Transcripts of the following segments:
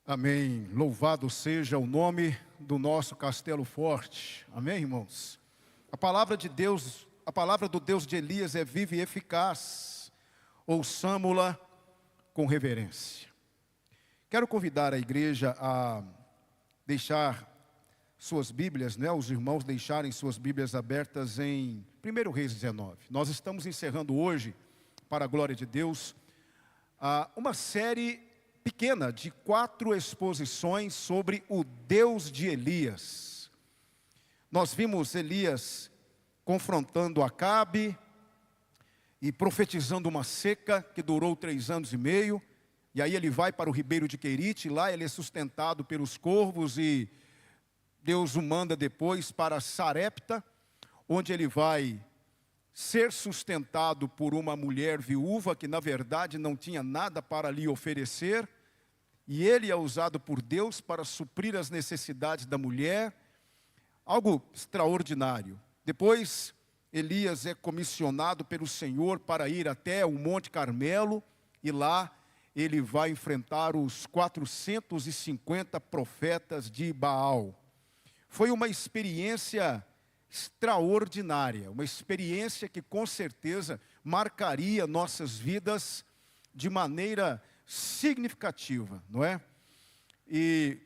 Amém. Louvado seja o nome do nosso castelo forte. Amém, irmãos? A palavra de Deus, a palavra do Deus de Elias é viva e eficaz. Ouçamo-la com reverência. Quero convidar a igreja a deixar suas Bíblias, os irmãos deixarem suas Bíblias abertas em 1 Reis 19. Nós estamos encerrando hoje, para a glória de Deus, uma série pequena de 4 exposições sobre o Deus de Elias. Nós vimos Elias confrontando Acabe e profetizando uma seca que durou 3 anos e meio. E aí ele vai para o ribeiro de Querite, lá ele é sustentado pelos corvos e Deus o manda depois para Sarepta, onde ele vai ser sustentado por uma mulher viúva que na verdade não tinha nada para lhe oferecer. E ele é usado por Deus para suprir as necessidades da mulher, algo extraordinário. Depois, Elias é comissionado pelo Senhor para ir até o Monte Carmelo, e lá ele vai enfrentar os 450 profetas de Baal. Foi uma experiência extraordinária, uma experiência que com certeza marcaria nossas vidas de maneira significativa, não é? E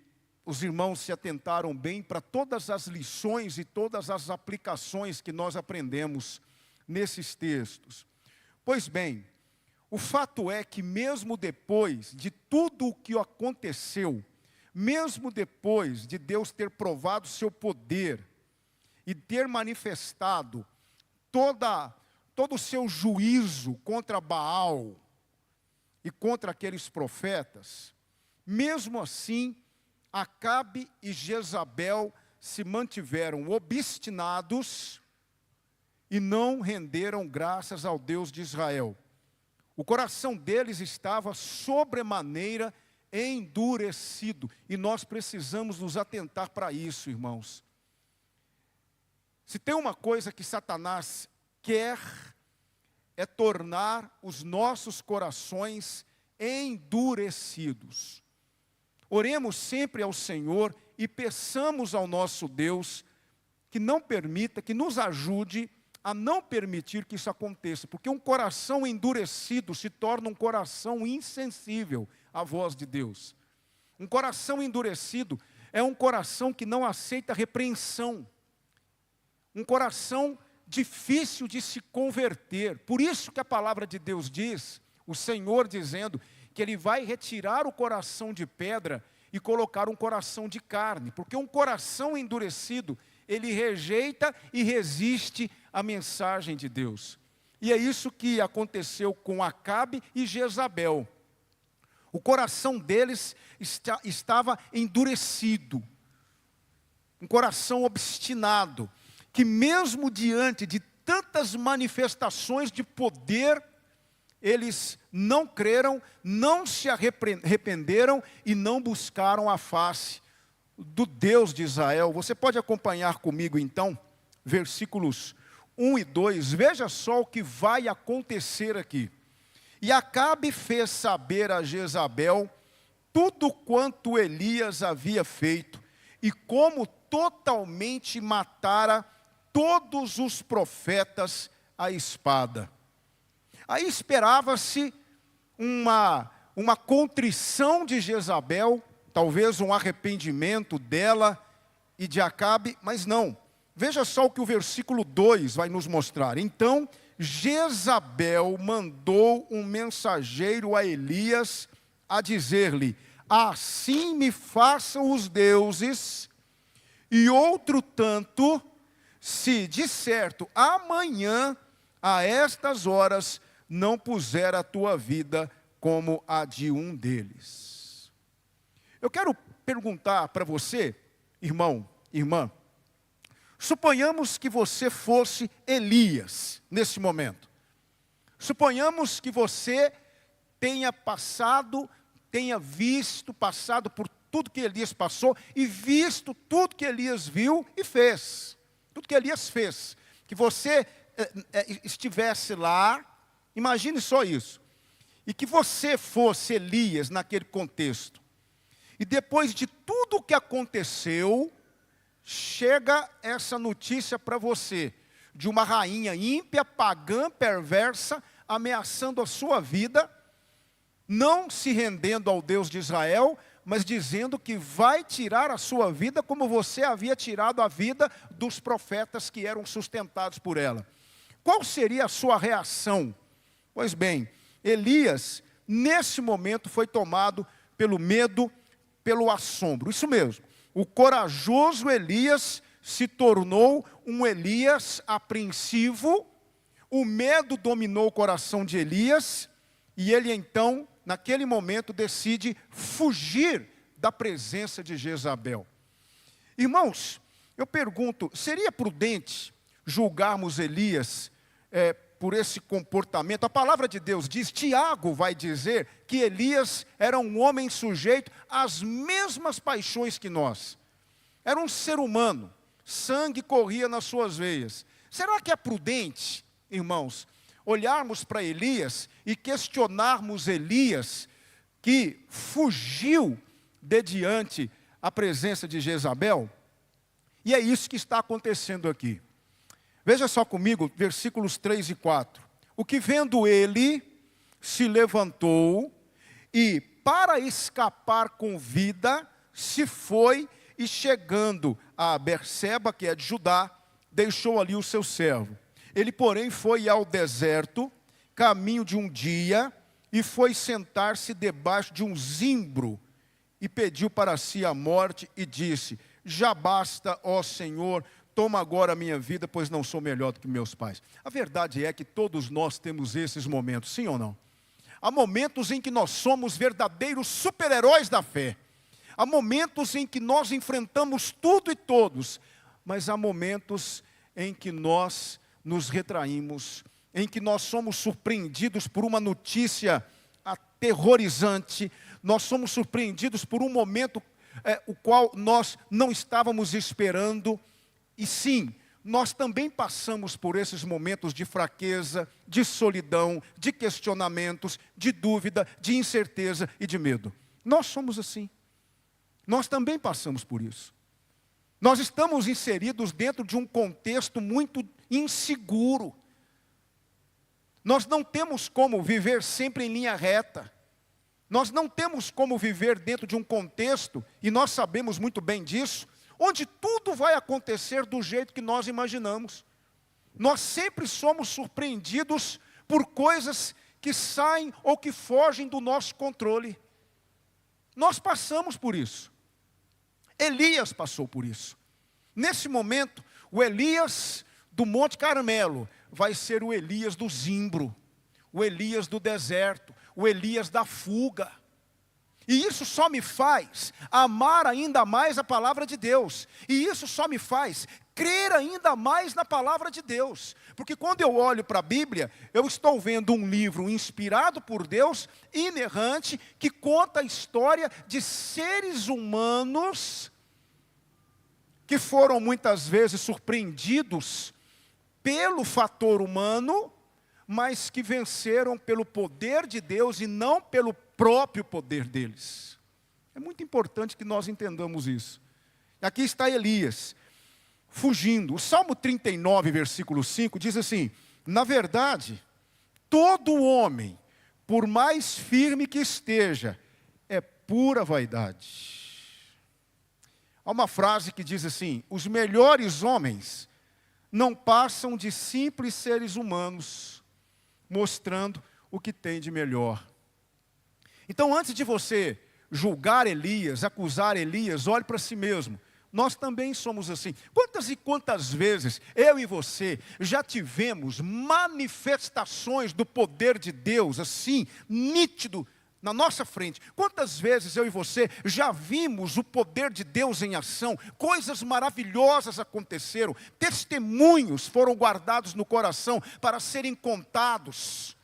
os irmãos se atentaram bem para todas as lições e todas as aplicações que nós aprendemos nesses textos. Pois bem, o fato é que mesmo depois de tudo o que aconteceu, mesmo depois de Deus ter provado seu poder e ter manifestado todo o seu juízo contra Baal e contra aqueles profetas, mesmo assim, Acabe e Jezabel se mantiveram obstinados e não renderam graças ao Deus de Israel. O coração deles estava sobremaneira endurecido, e nós precisamos nos atentar para isso, irmãos. Se tem uma coisa que Satanás quer, é tornar os nossos corações endurecidos. Oremos sempre ao Senhor e peçamos ao nosso Deus que não permita, que nos ajude a não permitir que isso aconteça. Porque um coração endurecido se torna um coração insensível à voz de Deus. Um coração endurecido é um coração que não aceita repreensão. Um coração difícil de se converter. Por isso que a palavra de Deus diz, o Senhor dizendo, que Ele vai retirar o coração de pedra e colocar um coração de carne. Porque um coração endurecido, ele rejeita e resiste à mensagem de Deus. E é isso que aconteceu com Acabe e Jezabel. O coração deles estava endurecido. Um coração obstinado, que mesmo diante de tantas manifestações de poder, eles não creram, não se arrependeram e não buscaram a face do Deus de Israel. Você pode acompanhar comigo então, versículos 1 e 2, veja só o que vai acontecer aqui. E Acabe fez saber a Jezabel tudo quanto Elias havia feito, e como totalmente matara todos os profetas à espada. Aí esperava-se uma contrição de Jezabel, talvez um arrependimento dela e de Acabe, mas não. Veja só o que o versículo 2 vai nos mostrar. Então, Jezabel mandou um mensageiro a Elias a dizer-lhe: assim me façam os deuses, e outro tanto, se de certo amanhã, a estas horas, não puser a tua vida como a de um deles. Eu quero perguntar para você, irmão, irmã, suponhamos que você fosse Elias nesse momento. Suponhamos que você tenha passado por tudo que Elias passou e visto tudo que Elias viu e fez. Tudo que Elias fez. Que você estivesse lá, imagine só isso. E que você fosse Elias naquele contexto. E depois de tudo o que aconteceu, chega essa notícia para você, de uma rainha ímpia, pagã, perversa, ameaçando a sua vida, não se rendendo ao Deus de Israel, mas dizendo que vai tirar a sua vida como você havia tirado a vida dos profetas que eram sustentados por ela. Qual seria a sua reação? Pois bem, Elias, nesse momento, foi tomado pelo medo, pelo assombro. Isso mesmo, o corajoso Elias se tornou um Elias apreensivo, o medo dominou o coração de Elias, e ele então, naquele momento, decide fugir da presença de Jezabel. Irmãos, eu pergunto, seria prudente julgarmos Elias por esse comportamento? A palavra de Deus diz, Tiago vai dizer que Elias era um homem sujeito às mesmas paixões que nós. Era um ser humano, sangue corria nas suas veias. Será que é prudente, irmãos, olharmos para Elias e questionarmos Elias, que fugiu de diante a presença de Jezabel? E é isso que está acontecendo aqui. Veja só comigo, versículos 3 e 4. O que vendo ele, se levantou e, para escapar com vida, se foi e chegando a Berseba, que é de Judá, deixou ali o seu servo. Ele, porém, foi ao deserto, caminho de um dia, e foi sentar-se debaixo de um zimbro, e pediu para si a morte, e disse, já basta, ó Senhor, toma agora a minha vida, pois não sou melhor do que meus pais. A verdade é que todos nós temos esses momentos, sim ou não? Há momentos em que nós somos verdadeiros super-heróis da fé. Há momentos em que nós enfrentamos tudo e todos, mas há momentos em que nós nos retraímos, em que nós somos surpreendidos por uma notícia aterrorizante, nós somos surpreendidos por um momento o qual nós não estávamos esperando. E sim, nós também passamos por esses momentos de fraqueza, de solidão, de questionamentos, de dúvida, de incerteza e de medo. Nós somos assim. Nós também passamos por isso. Nós estamos inseridos dentro de um contexto muito inseguro. Nós não temos como viver sempre em linha reta. Nós não temos como viver dentro de um contexto, e nós sabemos muito bem disso, onde tudo vai acontecer do jeito que nós imaginamos. Nós sempre somos surpreendidos por coisas que saem ou que fogem do nosso controle. Nós passamos por isso. Elias passou por isso. Nesse momento, o Elias do Monte Carmelo vai ser o Elias do zimbro, o Elias do deserto, o Elias da fuga. E isso só me faz amar ainda mais a palavra de Deus. E isso só me faz crer ainda mais na palavra de Deus. Porque quando eu olho para a Bíblia, eu estou vendo um livro inspirado por Deus, inerrante, que conta a história de seres humanos que foram muitas vezes surpreendidos pelo fator humano, mas que venceram pelo poder de Deus e não pelo próprio poder deles. É muito importante que nós entendamos isso. Aqui está Elias, fugindo. O Salmo 39, versículo 5, diz assim, na verdade, todo homem, por mais firme que esteja, é pura vaidade. Há uma frase que diz assim, os melhores homens não passam de simples seres humanos, mostrando o que tem de melhor. Então, antes de você julgar Elias, acusar Elias, olhe para si mesmo. Nós também somos assim. Quantas e quantas vezes eu e você já tivemos manifestações do poder de Deus, assim, nítido, na nossa frente? Quantas vezes eu e você já vimos o poder de Deus em ação? Coisas maravilhosas aconteceram, testemunhos foram guardados no coração para serem contados.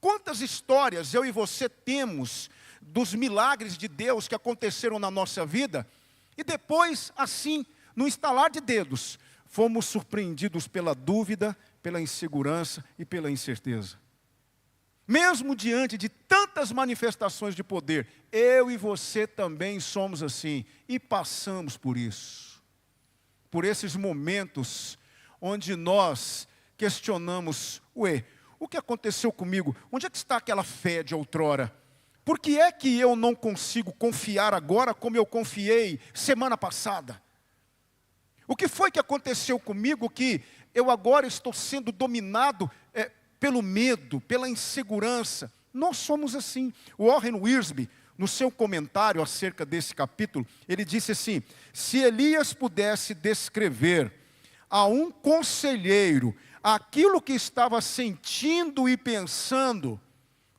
Quantas histórias eu e você temos dos milagres de Deus que aconteceram na nossa vida, e depois, assim, no estalar de dedos, fomos surpreendidos pela dúvida, pela insegurança e pela incerteza. Mesmo diante de tantas manifestações de poder, eu e você também somos assim. E passamos por isso. Por esses momentos onde nós questionamos, o que aconteceu comigo? Onde é que está aquela fé de outrora? Por que é que eu não consigo confiar agora como eu confiei semana passada? O que foi que aconteceu comigo que eu agora estou sendo dominado pelo medo, pela insegurança? Nós somos assim. O Warren Wiersbe, no seu comentário acerca desse capítulo, ele disse assim: se Elias pudesse descrever a um conselheiro aquilo que estava sentindo e pensando,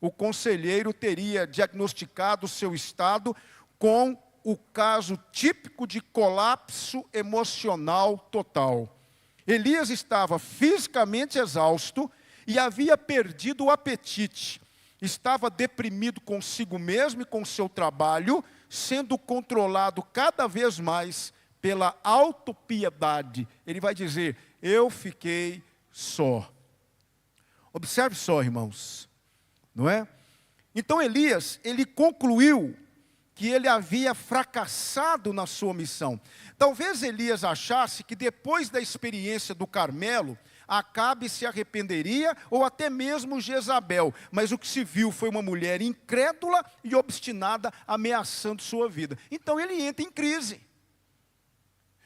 o conselheiro teria diagnosticado o seu estado com o caso típico de colapso emocional total. Elias estava fisicamente exausto e havia perdido o apetite. Estava deprimido consigo mesmo e com seu trabalho, sendo controlado cada vez mais pela autopiedade. Ele vai dizer: eu fiquei só. Observe só, irmãos, não é? Então Elias, ele concluiu que ele havia fracassado na sua missão. Talvez Elias achasse que depois da experiência do Carmelo, Acabe se arrependeria, ou até mesmo Jezabel. Mas o que se viu foi uma mulher incrédula e obstinada, ameaçando sua vida. Então ele entra em crise.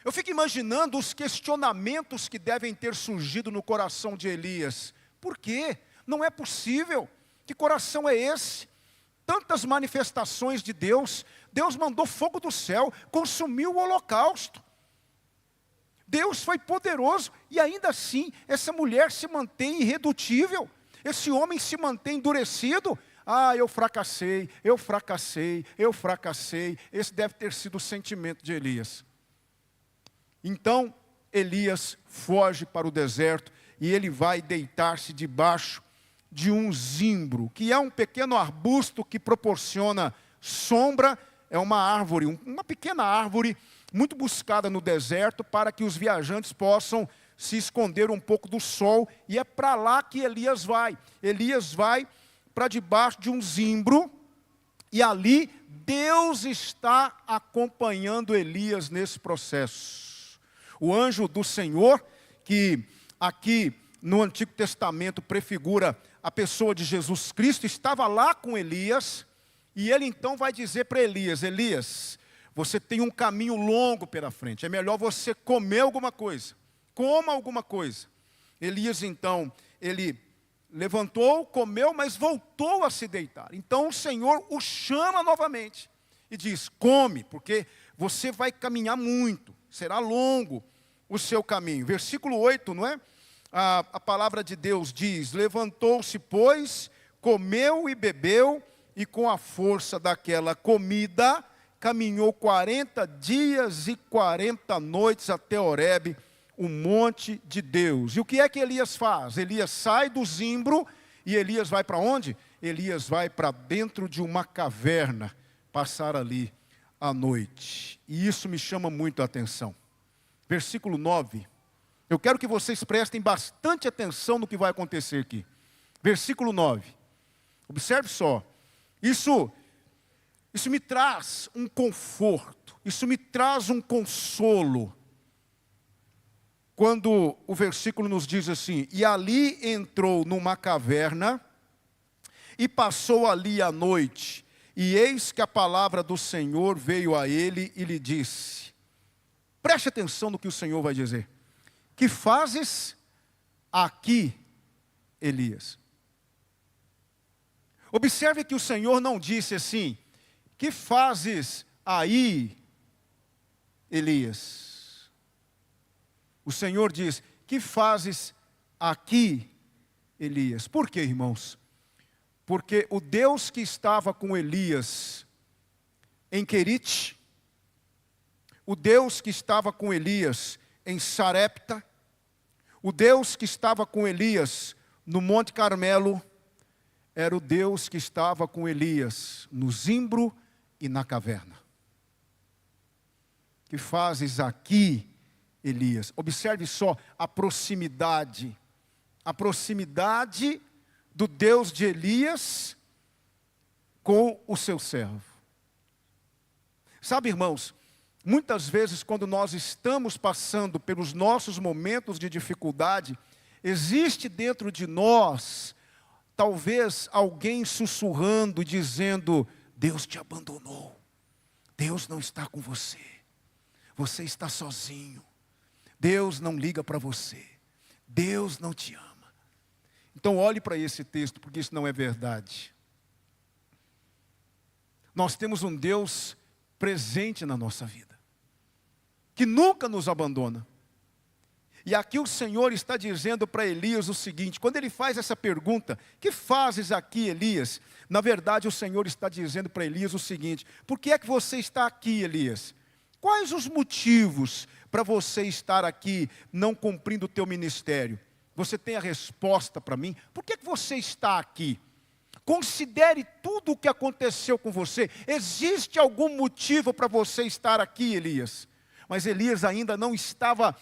Eu fico imaginando os questionamentos que devem ter surgido no coração de Elias. Por quê? Não é possível. Que coração é esse? Tantas manifestações de Deus. Deus mandou fogo do céu, consumiu o holocausto. Deus foi poderoso e ainda assim essa mulher se mantém irredutível. Esse homem se mantém endurecido. Eu fracassei, eu fracassei, eu fracassei. Esse deve ter sido o sentimento de Elias. Então Elias foge para o deserto e ele vai deitar-se debaixo de um zimbro, que é um pequeno arbusto que proporciona sombra. É uma árvore, uma pequena árvore muito buscada no deserto para que os viajantes possam se esconder um pouco do sol. E é para lá que Elias vai. Elias vai para debaixo de um zimbro e ali Deus está acompanhando Elias nesse processo. O anjo do Senhor, que aqui no Antigo Testamento prefigura a pessoa de Jesus Cristo, estava lá com Elias. E ele então vai dizer para Elias: Elias, você tem um caminho longo pela frente, é melhor você comer alguma coisa, coma alguma coisa. Elias então, ele levantou, comeu, mas voltou a se deitar. Então o Senhor o chama novamente e diz: come, porque você vai caminhar muito, será longo o seu caminho. Versículo 8, não é? A palavra de Deus diz: levantou-se, pois, comeu e bebeu, e com a força daquela comida, caminhou 40 dias e 40 noites até Horebe, o monte de Deus. E o que é que Elias faz? Elias sai do zimbro e Elias vai para onde? Elias vai para dentro de uma caverna, passar ali a noite. E isso me chama muito a atenção. Versículo 9. Eu quero que vocês prestem bastante atenção no que vai acontecer aqui. Versículo 9. Observe só. Isso me traz um conforto, isso me traz um consolo. Quando o versículo nos diz assim: e ali entrou numa caverna, e passou ali a noite, e eis que a palavra do Senhor veio a ele e lhe disse. Preste atenção no que o Senhor vai dizer. Que fazes aqui, Elias? Observe que o Senhor não disse assim: que fazes aí, Elias? O Senhor diz: que fazes aqui, Elias? Por quê, irmãos? Porque o Deus que estava com Elias em Querite, o Deus que estava com Elias em Sarepta, o Deus que estava com Elias no Monte Carmelo, era o Deus que estava com Elias no zimbro e na caverna. Que fazes aqui, Elias? Observe só a proximidade do Deus de Elias com o seu servo. Sabe, irmãos, muitas vezes quando nós estamos passando pelos nossos momentos de dificuldade, existe dentro de nós, talvez alguém sussurrando, dizendo: Deus te abandonou, Deus não está com você, você está sozinho, Deus não liga para você, Deus não te ama. Então olhe para esse texto, porque isso não é verdade. Nós temos um Deus presente na nossa vida, que nunca nos abandona. E aqui o Senhor está dizendo para Elias o seguinte, quando ele faz essa pergunta: que fazes aqui, Elias? Na verdade o Senhor está dizendo para Elias o seguinte: por que é que você está aqui, Elias? Quais os motivos para você estar aqui não cumprindo o teu ministério? Você tem a resposta para mim? Por que você está aqui? Considere tudo o que aconteceu com você. Existe algum motivo para você estar aqui, Elias? Mas Elias ainda não estava,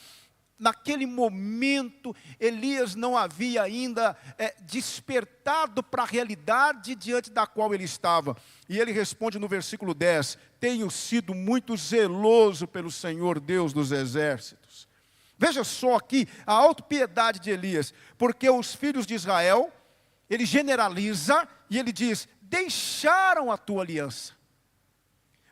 naquele momento, Elias não havia ainda despertado para a realidade diante da qual ele estava. E ele responde no versículo 10, tenho sido muito zeloso pelo Senhor Deus dos exércitos. Veja só aqui a autopiedade de Elias, porque os filhos de Israel, ele generaliza e ele diz, deixaram a tua aliança,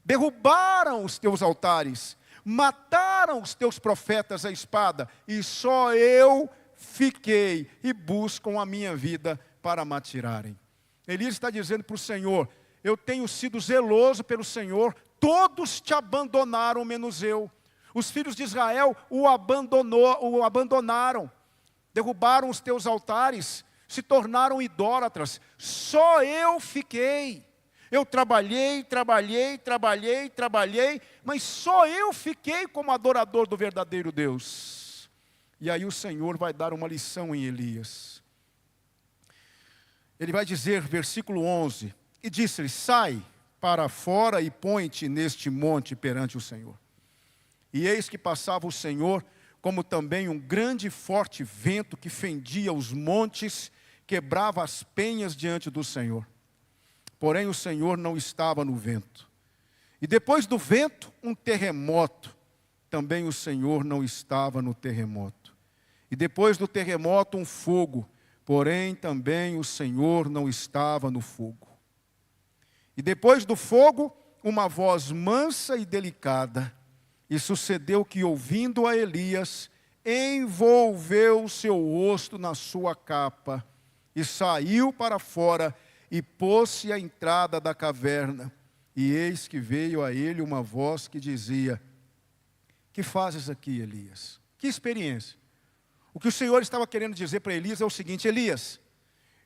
derrubaram os teus altares, mataram os teus profetas à espada, e só eu fiquei e buscam a minha vida para me atirarem. Elias está dizendo para o Senhor, eu tenho sido zeloso pelo Senhor, todos te abandonaram menos eu. Os filhos de Israel o abandonaram, derrubaram os teus altares, se tornaram idólatras, só eu fiquei. Eu trabalhei, mas só eu fiquei como adorador do verdadeiro Deus. E aí o Senhor vai dar uma lição em Elias. Ele vai dizer, versículo 11, e disse-lhe, sai para fora e põe-te neste monte perante o Senhor. E eis que passava o Senhor, como também um grande e forte vento que fendia os montes, quebrava as penhas diante do Senhor. Porém o Senhor não estava no vento. E depois do vento, um terremoto. Também o Senhor não estava no terremoto. E depois do terremoto, um fogo. Porém também o Senhor não estava no fogo. E depois do fogo, uma voz mansa e delicada. E sucedeu que, ouvindo a Elias, envolveu o seu rosto na sua capa, e saiu para fora, e pôs-se à entrada da caverna. E eis que veio a ele uma voz que dizia, que fazes aqui, Elias? Que experiência. O que o Senhor estava querendo dizer para Elias é o seguinte, Elias,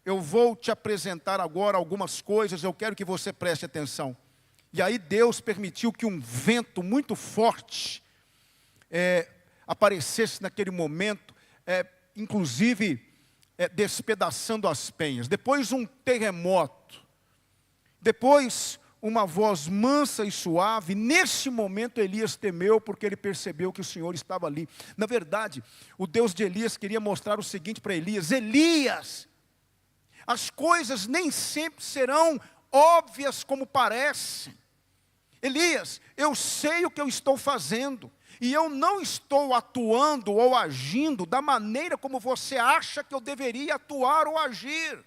eu vou te apresentar agora algumas coisas, eu quero que você preste atenção. E aí Deus permitiu que um vento muito forte aparecesse naquele momento, inclusive despedaçando as penhas. Depois um terremoto. Depois uma voz mansa e suave. Nesse momento Elias temeu porque ele percebeu que o Senhor estava ali. Na verdade, o Deus de Elias queria mostrar o seguinte para Elias. Elias, as coisas nem sempre serão óbvias como parecem. Elias, eu sei o que eu estou fazendo, e eu não estou atuando ou agindo da maneira como você acha que eu deveria atuar ou agir.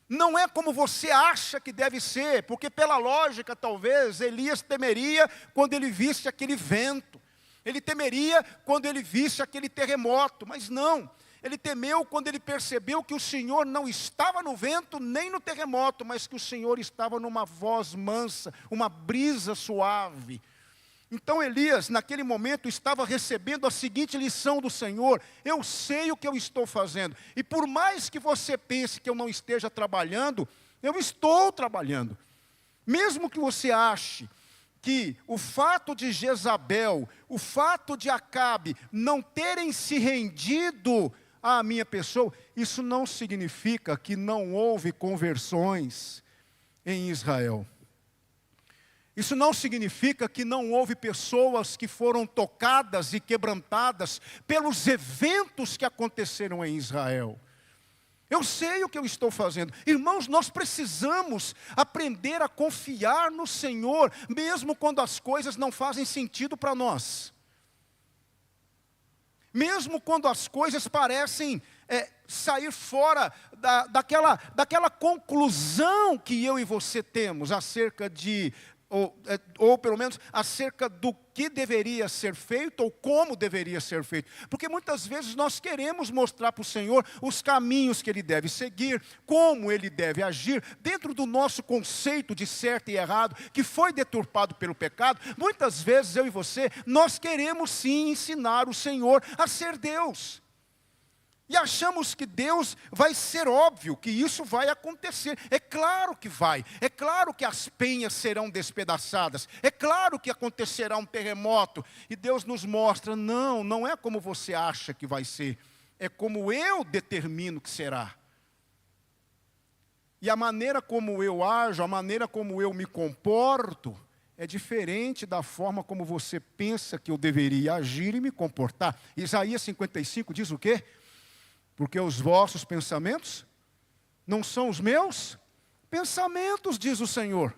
Não é como você acha que deve ser, porque pela lógica talvez Elias temeria quando ele visse aquele vento, ele temeria quando ele visse aquele terremoto, mas não. Ele temeu quando ele percebeu que o Senhor não estava no vento nem no terremoto, mas que o Senhor estava numa voz mansa, uma brisa suave. Então Elias, naquele momento, estava recebendo a seguinte lição do Senhor: eu sei o que eu estou fazendo, e por mais que você pense que eu não esteja trabalhando, eu estou trabalhando. Mesmo que você ache que o fato de Jezabel, o fato de Acabe não terem se rendido à minha pessoa, isso não significa que não houve conversões em Israel. Isso não significa que não houve pessoas que foram tocadas e quebrantadas pelos eventos que aconteceram em Israel. Eu sei o que eu estou fazendo. Irmãos, nós precisamos aprender a confiar no Senhor, mesmo quando as coisas não fazem sentido para nós. Mesmo quando as coisas parecem sair fora daquela conclusão que eu e você temos acerca de, ou pelo menos acerca do que deveria ser feito ou como deveria ser feito. Porque muitas vezes nós queremos mostrar para o Senhor os caminhos que Ele deve seguir, como Ele deve agir, dentro do nosso conceito de certo e errado, que foi deturpado pelo pecado. Muitas vezes eu e você, nós queremos sim ensinar o Senhor a ser Deus. E achamos que Deus vai ser óbvio, que isso vai acontecer. É claro que vai. É claro que as penhas serão despedaçadas. É claro que acontecerá um terremoto. E Deus nos mostra, não é como você acha que vai ser. É como eu determino que será. E a maneira como eu ajo, a maneira como eu me comporto, é diferente da forma como você pensa que eu deveria agir e me comportar. Isaías 55 diz o quê? Porque os vossos pensamentos não são os meus pensamentos, diz o Senhor.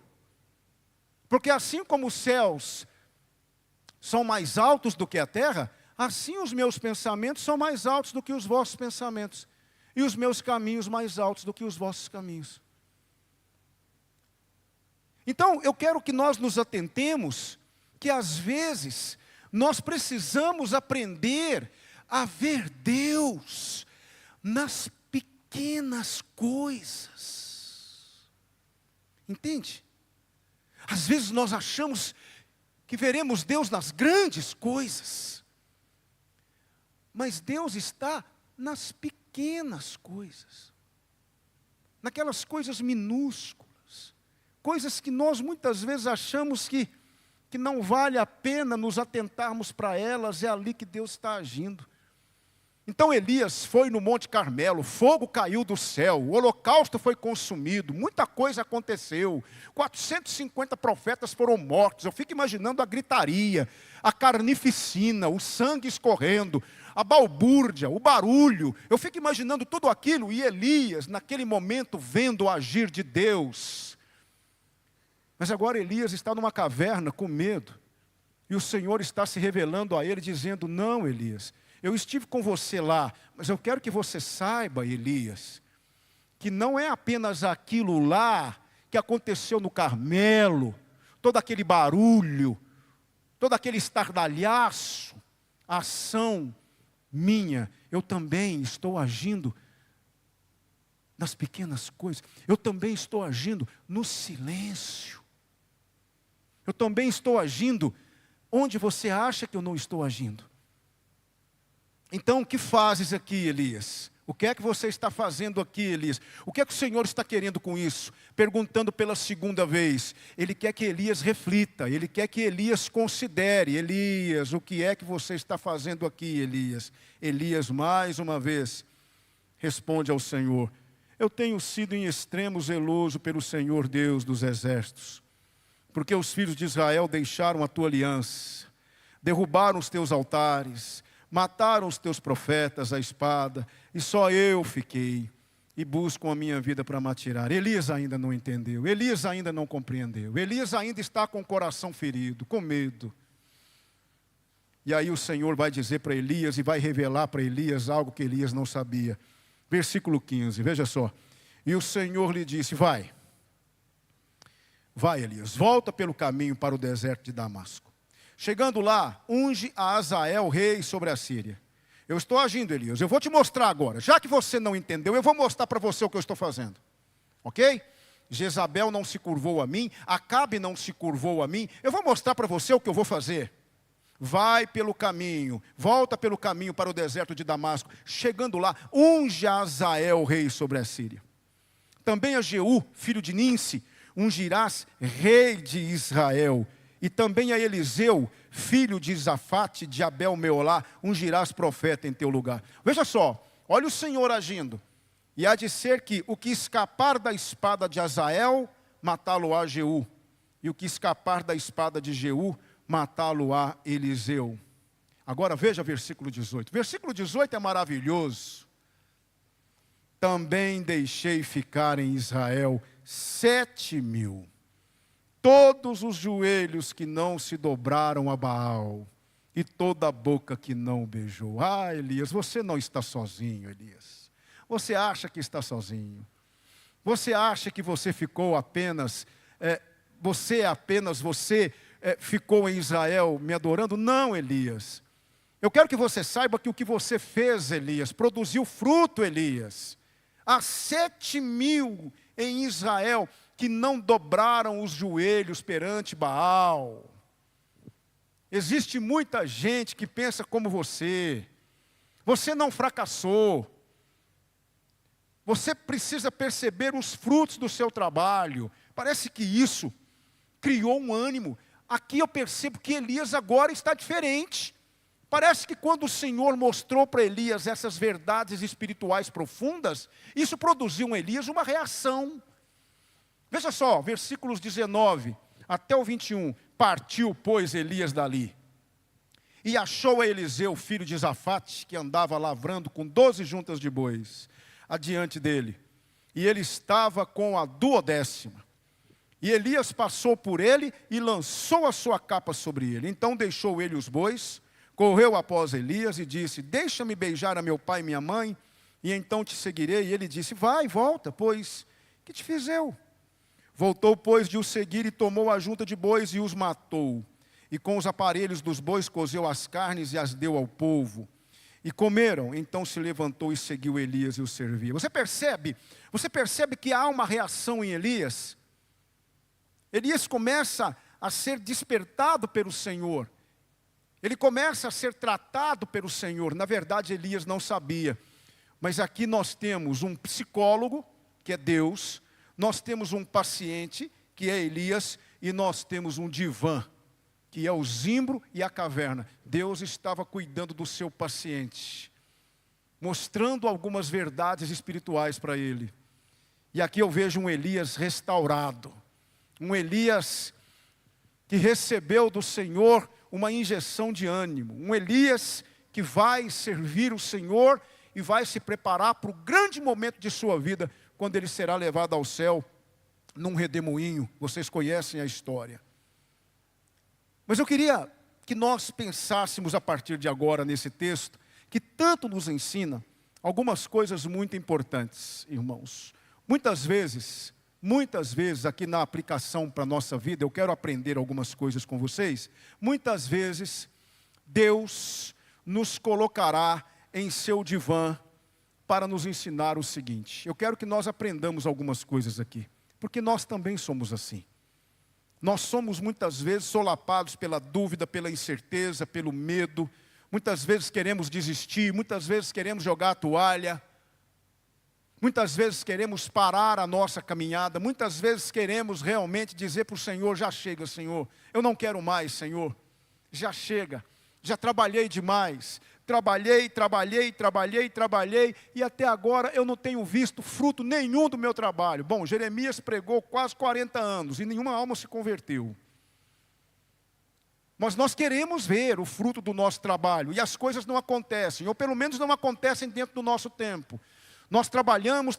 Porque assim como os céus são mais altos do que a terra, assim os meus pensamentos são mais altos do que os vossos pensamentos. E os meus caminhos mais altos do que os vossos caminhos. Então, eu quero que nós nos atentemos que às vezes nós precisamos aprender a ver Deus nas pequenas coisas. Entende? Às vezes nós achamos que veremos Deus nas grandes coisas. Mas Deus está nas pequenas coisas. Naquelas coisas minúsculas. Coisas que nós muitas vezes achamos que não vale a pena nos atentarmos para elas. É ali que Deus está agindo. Então Elias foi no Monte Carmelo, fogo caiu do céu, o holocausto foi consumido, muita coisa aconteceu, 450 profetas foram mortos. Eu fico imaginando a gritaria, a carnificina, o sangue escorrendo, a balbúrdia, o barulho. Eu fico imaginando tudo aquilo e Elias, naquele momento, vendo o agir de Deus. Mas agora Elias está numa caverna com medo, e o Senhor está se revelando a ele, dizendo, não, Elias, eu estive com você lá, mas eu quero que você saiba, Elias, que não é apenas aquilo lá que aconteceu no Carmelo, todo aquele barulho, todo aquele estardalhaço, a ação minha, eu também estou agindo nas pequenas coisas, eu também estou agindo no silêncio, eu também estou agindo onde você acha que eu não estou agindo. Então, o que fazes aqui, Elias? O que é que você está fazendo aqui, Elias? O que é que o Senhor está querendo com isso? Perguntando pela segunda vez. Ele quer que Elias reflita, ele quer que Elias considere. Elias, o que é que você está fazendo aqui, Elias? Elias, mais uma vez, responde ao Senhor. Eu tenho sido em extremo zeloso pelo Senhor Deus dos exércitos, porque os filhos de Israel deixaram a tua aliança, derrubaram os teus altares, mataram os teus profetas à espada, e só eu fiquei, e buscam a minha vida para me atirar. Elias ainda não entendeu, Elias ainda não compreendeu, Elias ainda está com o coração ferido, com medo. E aí o Senhor vai dizer para Elias, e vai revelar para Elias algo que Elias não sabia. Versículo 15, veja só. E o Senhor lhe disse, vai, Elias, volta pelo caminho para o deserto de Damasco. Chegando lá, unge a Azael, rei sobre a Síria. Eu estou agindo, Elias, eu vou te mostrar agora. Já que você não entendeu, eu vou mostrar para você o que eu estou fazendo. Ok? Jezabel não se curvou a mim, Acabe não se curvou a mim. Eu vou mostrar para você o que eu vou fazer. Vai pelo caminho, volta pelo caminho para o deserto de Damasco. Chegando lá, unge a Azael, rei sobre a Síria. Também a Jeú, filho de Ninsi, ungirás rei de Israel. E também a Eliseu, filho de Zafate, de Abel-Meolá, ungirás profeta em teu lugar. Veja só, olha o Senhor agindo. E há de ser que o que escapar da espada de Azael, matá-lo-á Jeú. E o que escapar da espada de Jeú, matá-lo-á Eliseu. Agora veja versículo 18. Versículo 18 é maravilhoso. também deixei ficar em Israel 7.000, todos os joelhos que não se dobraram a Baal, e toda a boca que não beijou. Ah, Elias, você não está sozinho, Elias. Você acha que está sozinho. Você acha que você ficou apenas, você ficou em Israel me adorando? Não, Elias. Eu quero que você saiba que o que você fez, Elias, produziu fruto, Elias. Há 7.000 em Israel que não dobraram os joelhos perante Baal. Existe muita gente que pensa como você. Você não fracassou. Você precisa perceber os frutos do seu trabalho. Parece que isso criou um ânimo. Aqui eu percebo que Elias agora está diferente. Parece que quando o Senhor mostrou para Elias essas verdades espirituais profundas, isso produziu em Elias uma reação. Veja só, versículos 19 até o 21. Partiu, pois, Elias dali, e achou a Eliseu, filho de Zafate, que andava lavrando com 12 juntas de bois, adiante dele. E ele estava com a 12ª. E Elias passou por ele e lançou a sua capa sobre ele. Então deixou ele os bois, correu após Elias e disse: deixa-me beijar a meu pai e minha mãe, e então te seguirei. E ele disse: vai, volta, pois, que te fiz eu? Voltou, pois, de o seguir e tomou a junta de bois e os matou. E com os aparelhos dos bois cozeu as carnes e as deu ao povo. E comeram. Então se levantou e seguiu Elias e o servia. Você percebe que há uma reação em Elias? Elias começa a ser despertado pelo Senhor. Ele começa a ser tratado pelo Senhor. Na verdade, Elias não sabia. Mas aqui nós temos um psicólogo, que é Deus. Nós temos um paciente, que é Elias, e nós temos um divã, que é o zimbro e a caverna. Deus estava cuidando do seu paciente, mostrando algumas verdades espirituais para ele. E aqui eu vejo um Elias restaurado, um Elias que recebeu do Senhor uma injeção de ânimo, um Elias que vai servir o Senhor e vai se preparar para o grande momento de sua vida, quando ele será levado ao céu num redemoinho. Vocês conhecem a história. Mas eu queria que nós pensássemos a partir de agora nesse texto, que tanto nos ensina algumas coisas muito importantes, irmãos. Muitas vezes aqui na aplicação para a nossa vida, eu quero aprender algumas coisas com vocês. Muitas vezes Deus nos colocará em seu divã para nos ensinar o seguinte. Eu quero que nós aprendamos algumas coisas aqui, porque nós também somos assim. Nós somos muitas vezes solapados pela dúvida, pela incerteza, pelo medo. Muitas vezes queremos desistir, muitas vezes queremos jogar a toalha. Muitas vezes queremos parar a nossa caminhada. Muitas vezes queremos realmente dizer para o Senhor: já chega, Senhor. Eu não quero mais, Senhor. Já chega. Já trabalhei demais. Trabalhei, e até agora eu não tenho visto fruto nenhum do meu trabalho. Bom, Jeremias pregou quase 40 anos e nenhuma alma se converteu. Mas nós queremos ver o fruto do nosso trabalho e as coisas não acontecem, ou pelo menos não acontecem dentro do nosso tempo. Nós trabalhamos,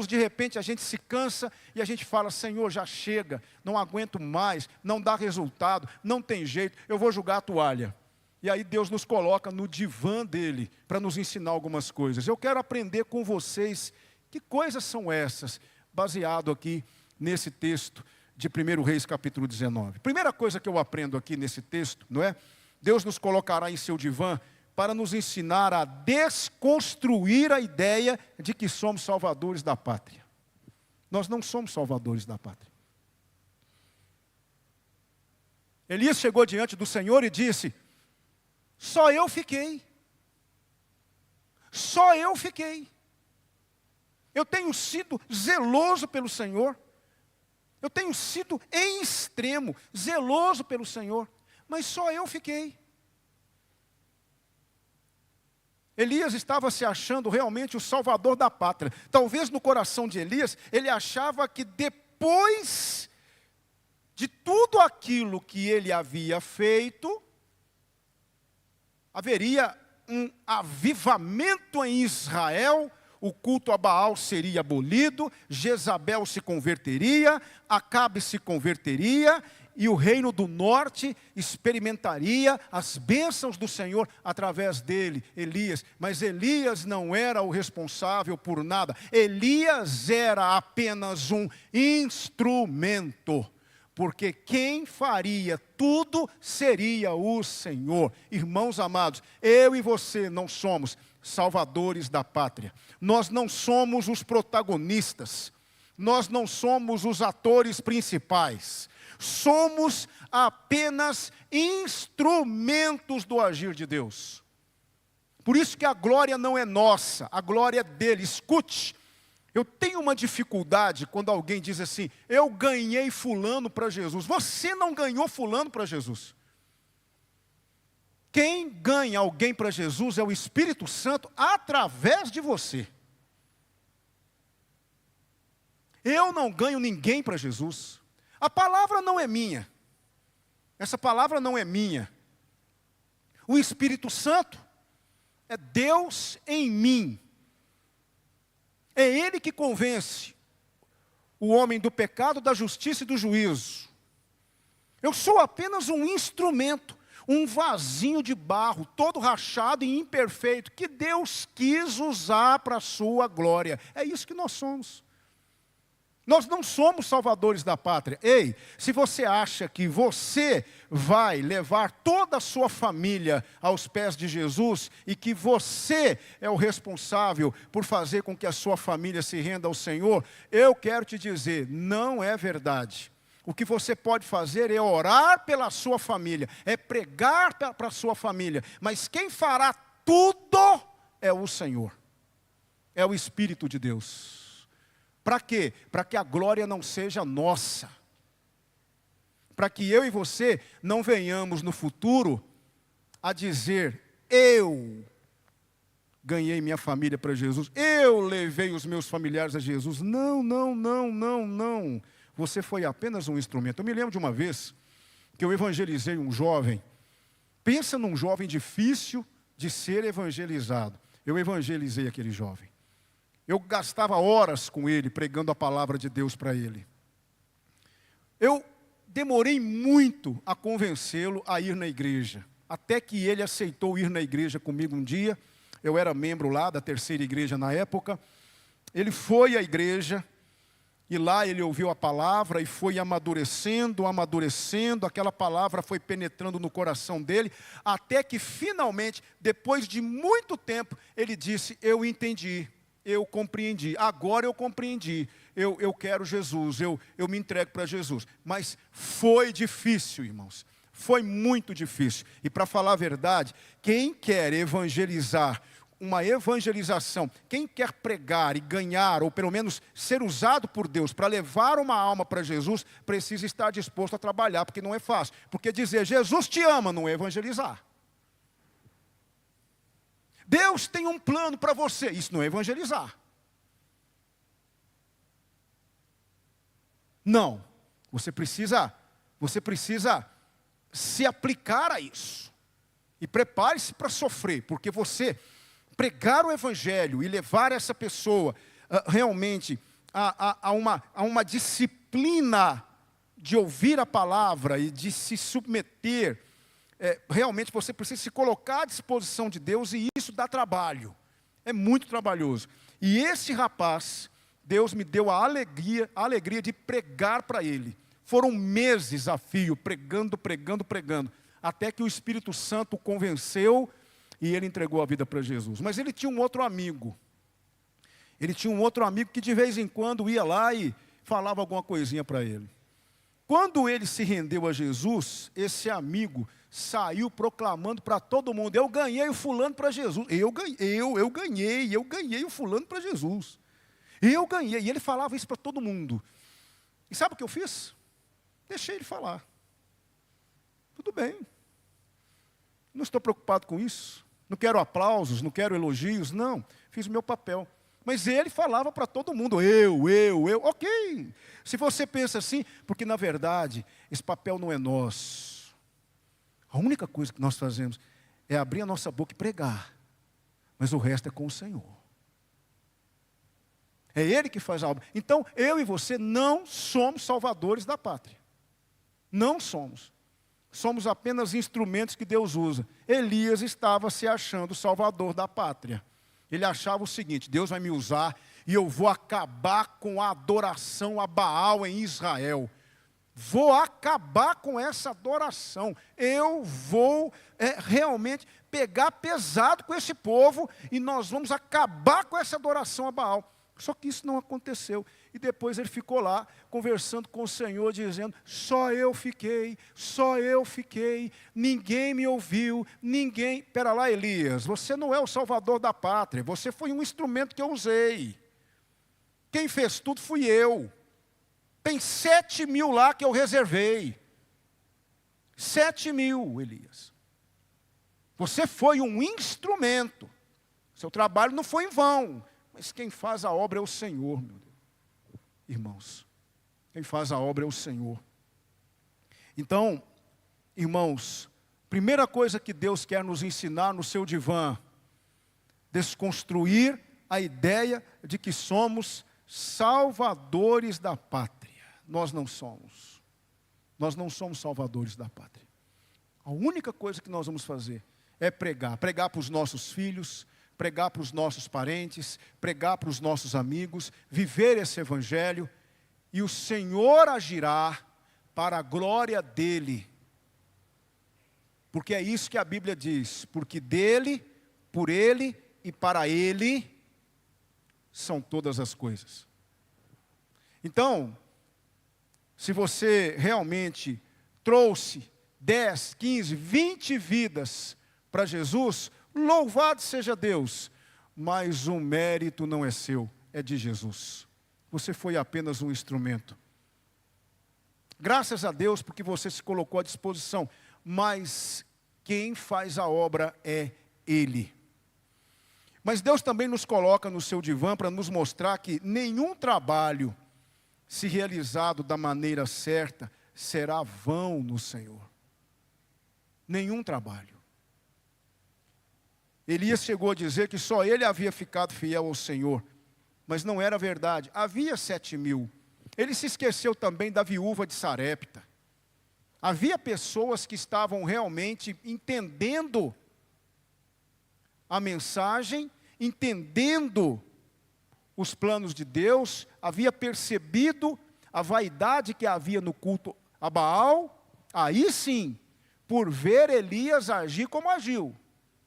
de repente a gente se cansa e a gente fala: Senhor, já chega, não aguento mais, não dá resultado, não tem jeito, eu vou jogar a toalha. E aí Deus nos coloca no divã dele para nos ensinar algumas coisas. Eu quero aprender com vocês que coisas são essas, baseado aqui nesse texto de 1 Reis capítulo 19. Primeira coisa que eu aprendo aqui nesse texto, não é? Deus nos colocará em seu divã para nos ensinar a desconstruir a ideia de que somos salvadores da pátria. Nós não somos salvadores da pátria. Elias chegou diante do Senhor e disse: só eu fiquei. Só eu fiquei. Eu tenho sido zeloso pelo Senhor. Eu tenho sido em extremo zeloso pelo Senhor. Mas só eu fiquei. Elias estava se achando realmente o salvador da pátria. Talvez no coração de Elias, ele achava que depois de tudo aquilo que ele havia feito, haveria um avivamento em Israel, o culto a Baal seria abolido, Jezabel se converteria, Acabe se converteria, e o reino do norte experimentaria as bênçãos do Senhor através dele, Elias. Mas Elias não era o responsável por nada. Elias era apenas um instrumento. Porque quem faria tudo seria o Senhor. Irmãos amados, eu e você não somos salvadores da pátria. Nós não somos os protagonistas. Nós não somos os atores principais. Somos apenas instrumentos do agir de Deus. Por isso que a glória não é nossa, a glória é dele. Escute, eu tenho uma dificuldade quando alguém diz assim, eu ganhei fulano para Jesus. Você não ganhou fulano para Jesus. Quem ganha alguém para Jesus é o Espírito Santo através de você. Eu não ganho ninguém para Jesus. A palavra não é minha. Essa palavra não é minha. O Espírito Santo é Deus em mim. É Ele que convence o homem do pecado, da justiça e do juízo. Eu sou apenas um instrumento, um vasinho de barro, todo rachado e imperfeito, que Deus quis usar para a sua glória. É isso que nós somos. Nós não somos salvadores da pátria. Ei, se você acha que você vai levar toda a sua família aos pés de Jesus e que você é o responsável por fazer com que a sua família se renda ao Senhor, eu quero te dizer, não é verdade. O que você pode fazer é orar pela sua família, é pregar para a sua família, mas quem fará tudo é o Senhor, é o Espírito de Deus. Para quê? Para que a glória não seja nossa. Para que eu e você não venhamos no futuro a dizer, eu ganhei minha família para Jesus, eu levei os meus familiares a Jesus. Não, não, não, não, não. Você foi apenas um instrumento. Eu me lembro de uma vez que eu evangelizei um jovem. Pensa num jovem difícil de ser evangelizado. Eu evangelizei aquele jovem. Eu gastava horas com ele, pregando a palavra de Deus para ele. Eu demorei muito a convencê-lo a ir na igreja. Até que ele aceitou ir na igreja comigo um dia. Eu era membro lá da terceira igreja na época. Ele foi à igreja. E lá ele ouviu a palavra e foi amadurecendo, amadurecendo. Aquela palavra foi penetrando no coração dele. Até que finalmente, depois de muito tempo, ele disse, eu entendi. Eu compreendi, agora eu compreendi, eu quero Jesus, eu me entrego para Jesus. Mas foi difícil, irmãos, foi muito difícil. E para falar a verdade, quem quer evangelizar, uma evangelização, quem quer pregar e ganhar, ou pelo menos ser usado por Deus para levar uma alma para Jesus, precisa estar disposto a trabalhar, porque não é fácil. Porque dizer Jesus te ama não é evangelizar. Deus tem um plano para você. Isso não é evangelizar. Não. Você precisa se aplicar a isso. E prepare-se para sofrer. Porque você pregar o evangelho e levar essa pessoa realmente a uma disciplina de ouvir a palavra e de se submeter. Realmente você precisa se colocar à disposição de Deus e isso dá trabalho, é muito trabalhoso. E esse rapaz, Deus me deu a alegria de pregar para ele. Foram meses a fio, pregando, até que o Espírito Santo o convenceu e ele entregou a vida para Jesus. Mas ele tinha um outro amigo, que de vez em quando ia lá e falava alguma coisinha para ele. Quando ele se rendeu a Jesus, esse amigo saiu proclamando para todo mundo, eu ganhei o fulano para Jesus, eu ganhei o fulano para Jesus, eu ganhei, e ele falava isso para todo mundo. E sabe o que eu fiz? Deixei ele falar. Tudo bem, não estou preocupado com isso, não quero aplausos, não quero elogios, não, fiz o meu papel. Mas ele falava para todo mundo, eu, ok. Se você pensa assim, porque na verdade, esse papel não é nosso. A única coisa que nós fazemos é abrir a nossa boca e pregar. Mas o resto é com o Senhor. É Ele que faz a obra. Então, eu e você não somos salvadores da pátria. Não somos. Somos apenas instrumentos que Deus usa. Elias estava se achando o salvador da pátria. Ele achava o seguinte: Deus vai me usar e eu vou acabar com a adoração a Baal em Israel. Vou acabar com essa adoração. Eu vou realmente pegar pesado com esse povo e nós vamos acabar com essa adoração a Baal. Só que isso não aconteceu. E depois ele ficou lá, conversando com o Senhor, dizendo: só eu fiquei, ninguém me ouviu, ninguém... Pera lá, Elias, você não é o salvador da pátria, você foi um instrumento que eu usei. Quem fez tudo fui eu. Tem 7.000 lá que eu reservei. 7.000, Elias. Você foi um instrumento. Seu trabalho não foi em vão. Mas quem faz a obra é o Senhor, meu Deus. Irmãos, quem faz a obra é o Senhor. Então, irmãos, primeira coisa que Deus quer nos ensinar no seu divã: desconstruir a ideia de que somos salvadores da pátria. Nós não somos. Nós não somos salvadores da pátria. A única coisa que nós vamos fazer é pregar. Pregar para os nossos filhos, pregar para os nossos parentes, pregar para os nossos amigos, viver esse evangelho, e o Senhor agirá para a glória dEle. Porque é isso que a Bíblia diz: porque dEle, por Ele e para Ele são todas as coisas. Então, se você realmente trouxe 10, 15, 20 vidas para Jesus, louvado seja Deus, mas o mérito não é seu, é de Jesus. Você foi apenas um instrumento. Graças a Deus porque você se colocou à disposição, mas quem faz a obra é Ele. Mas Deus também nos coloca no seu divã para nos mostrar que nenhum trabalho, se realizado da maneira certa, será vão no Senhor. Nenhum trabalho. Elias chegou a dizer que só ele havia ficado fiel ao Senhor, mas não era verdade. Havia 7.000. Ele se esqueceu também da viúva de Sarepta. Havia pessoas que estavam realmente entendendo a mensagem, entendendo os planos de Deus, havia percebido a vaidade que havia no culto a Baal. Aí sim, por ver Elias agir como agiu,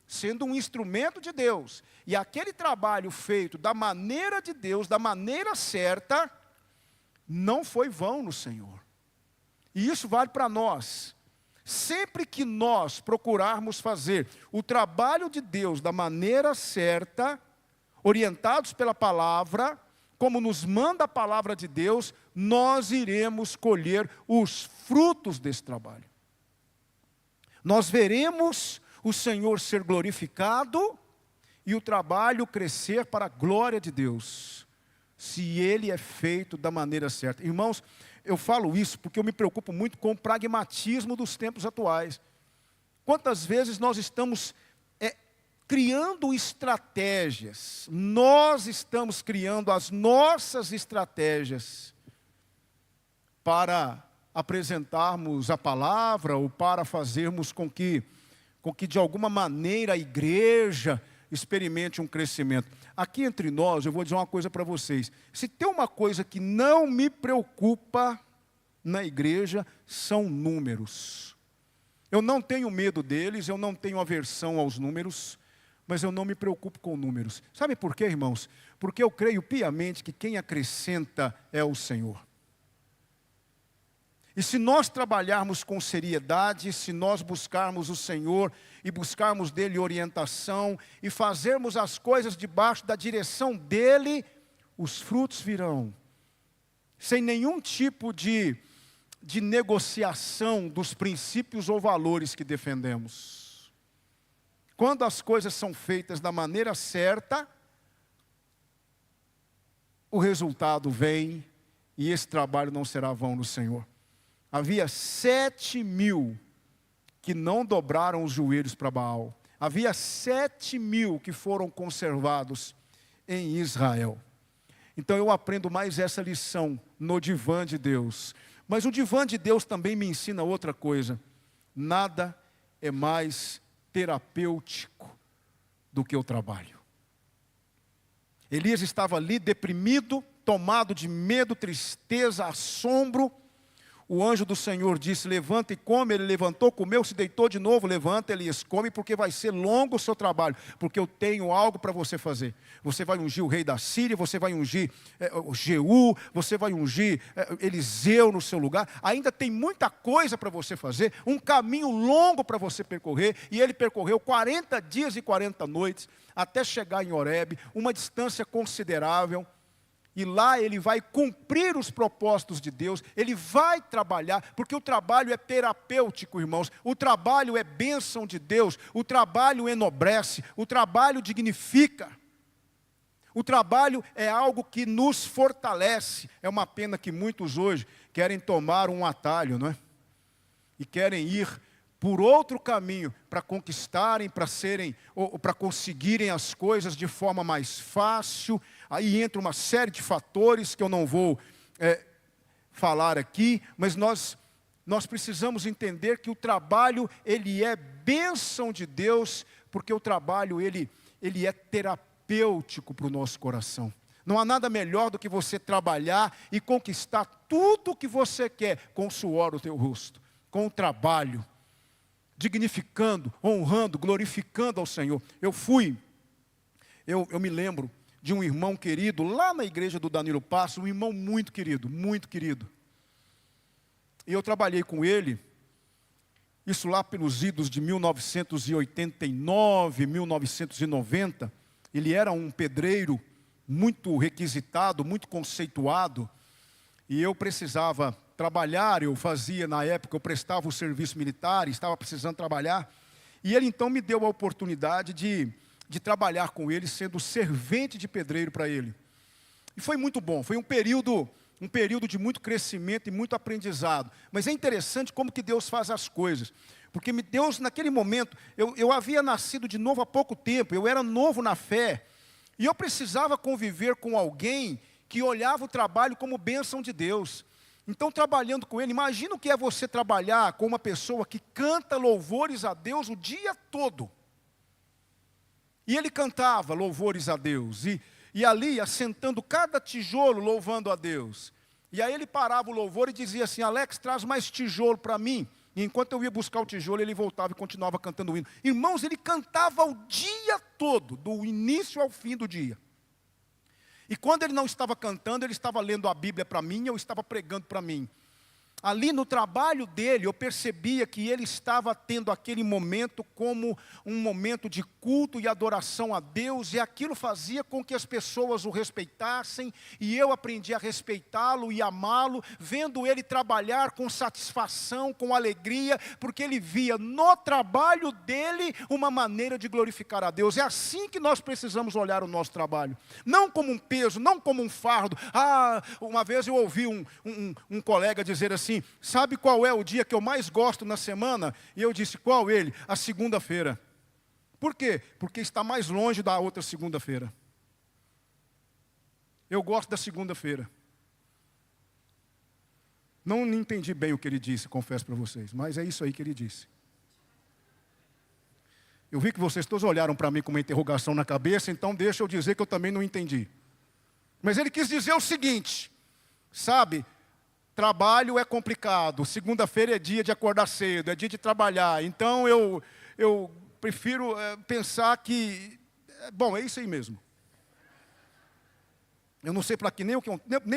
sendo um instrumento de Deus, e aquele trabalho feito da maneira de Deus, da maneira certa, não foi vão no Senhor. E isso vale para nós. Sempre que nós procurarmos fazer o trabalho de Deus da maneira certa, orientados pela palavra, como nos manda a palavra de Deus, nós iremos colher os frutos desse trabalho. Nós veremos o Senhor ser glorificado e o trabalho crescer para a glória de Deus, se ele é feito da maneira certa. Irmãos, eu falo isso porque eu me preocupo muito com o pragmatismo dos tempos atuais. Quantas vezes nós estamos criando estratégias, nós estamos criando as nossas estratégias para apresentarmos a palavra ou para fazermos com que de alguma maneira a igreja experimente um crescimento. Aqui entre nós, eu vou dizer uma coisa para vocês: se tem uma coisa que não me preocupa na igreja, são números. Eu não tenho medo deles, eu não tenho aversão aos números, mas eu não me preocupo com números. Sabe por quê, irmãos? Porque eu creio piamente que quem acrescenta é o Senhor. E se nós trabalharmos com seriedade, se nós buscarmos o Senhor e buscarmos dEle orientação e fazermos as coisas debaixo da direção dEle, os frutos virão. Sem nenhum tipo de negociação dos princípios ou valores que defendemos. Quando as coisas são feitas da maneira certa, o resultado vem e esse trabalho não será vão no Senhor. Havia 7.000 que não dobraram os joelhos para Baal. Havia 7.000 que foram conservados em Israel. Então eu aprendo mais essa lição no divã de Deus. Mas o divã de Deus também me ensina outra coisa. Nada é mais terapêutico do que o trabalho. Elias estava ali deprimido, tomado de medo, tristeza, assombro. O anjo do Senhor disse, levanta e come. Ele levantou, comeu, se deitou de novo. Levanta, Elias, come, porque vai ser longo o seu trabalho. Porque eu tenho algo para você fazer. Você vai ungir o rei da Síria, você vai ungir o Jeú, você vai ungir Eliseu no seu lugar. Ainda tem muita coisa para você fazer, um caminho longo para você percorrer. E ele percorreu 40 dias e 40 noites, até chegar em Horebe, uma distância considerável. E lá ele vai cumprir os propósitos de Deus, ele vai trabalhar, porque o trabalho é terapêutico, irmãos. O trabalho é bênção de Deus, o trabalho enobrece, o trabalho dignifica. O trabalho é algo que nos fortalece. É uma pena que muitos hoje querem tomar um atalho, não é? E querem ir por outro caminho para conquistarem, para serem, ou para conseguirem as coisas de forma mais fácil. Aí entra uma série de fatores que eu não vou falar aqui, mas nós precisamos entender que o trabalho, ele é bênção de Deus, porque o trabalho, ele é terapêutico para o nosso coração. Não há nada melhor do que você trabalhar e conquistar tudo o que você quer com o suor do teu rosto, com o trabalho, dignificando, honrando, glorificando ao Senhor. Eu me lembro de um irmão querido, lá na igreja do Danilo Passo, um irmão muito querido, muito querido. E eu trabalhei com ele, isso lá pelos idos de 1989, 1990. Ele era um pedreiro muito requisitado, muito conceituado, e eu precisava trabalhar. Eu fazia, na época, eu prestava o serviço militar, estava precisando trabalhar, e ele então me deu a oportunidade de trabalhar com ele, sendo servente de pedreiro para ele. E foi muito bom, foi um período de muito crescimento e muito aprendizado. Mas é interessante como que Deus faz as coisas, porque Deus, naquele momento, eu havia nascido de novo há pouco tempo, eu era novo na fé, e eu precisava conviver com alguém que olhava o trabalho como bênção de Deus. Então, trabalhando com ele, imagina o que é você trabalhar com uma pessoa que canta louvores a Deus o dia todo. E ele cantava louvores a Deus, e ali, assentando cada tijolo, louvando a Deus. E aí ele parava o louvor e dizia assim, Alex, traz mais tijolo para mim. E enquanto eu ia buscar o tijolo, ele voltava e continuava cantando o hino. Irmãos, ele cantava o dia todo, do início ao fim do dia. E quando ele não estava cantando, ele estava lendo a Bíblia para mim, eu estava pregando para mim. Ali no trabalho dele, eu percebia que ele estava tendo aquele momento como um momento de culto e adoração a Deus, e aquilo fazia com que as pessoas o respeitassem, e eu aprendi a respeitá-lo e amá-lo, vendo ele trabalhar com satisfação, com alegria, porque ele via no trabalho dele uma maneira de glorificar a Deus. É assim que nós precisamos olhar o nosso trabalho, não como um peso, não como um fardo. Uma vez eu ouvi um colega dizer assim, sabe qual é o dia que eu mais gosto na semana? E eu disse, qual ele? A segunda-feira. Por quê? Porque está mais longe da outra segunda-feira. Eu gosto da segunda-feira. Não entendi bem o que ele disse, confesso para vocês, mas é isso aí que ele disse. Eu vi que vocês todos olharam para mim com uma interrogação na cabeça, então deixa eu dizer que eu também não entendi. Mas ele quis dizer o seguinte, sabe, trabalho é complicado, segunda-feira é dia de acordar cedo, é dia de trabalhar, então eu prefiro pensar que, bom, é isso aí mesmo. Eu não sei para que nem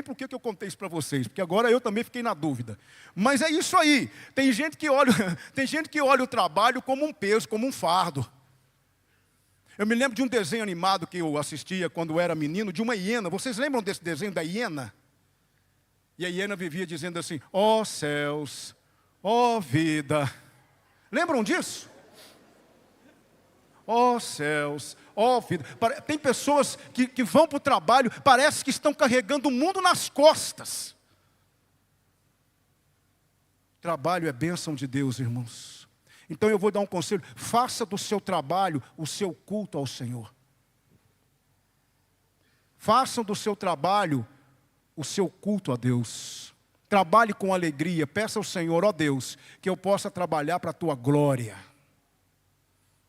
por que eu contei isso para vocês, porque agora eu também fiquei na dúvida. Mas é isso aí, tem gente que olha o trabalho como um peso, como um fardo. Eu me lembro de um desenho animado que eu assistia quando eu era menino, de uma hiena. Vocês lembram desse desenho da hiena? E a hiena vivia dizendo assim, ó céus, ó vida. Lembram disso? Ó céus, ó vida. Tem pessoas que vão para o trabalho, parece que estão carregando o mundo nas costas. Trabalho é bênção de Deus, irmãos. Então eu vou dar um conselho, faça do seu trabalho o seu culto ao Senhor. Façam do seu trabalho o seu culto a Deus. Trabalhe com alegria. Peça ao Senhor, ó Deus, que eu possa trabalhar para a tua glória.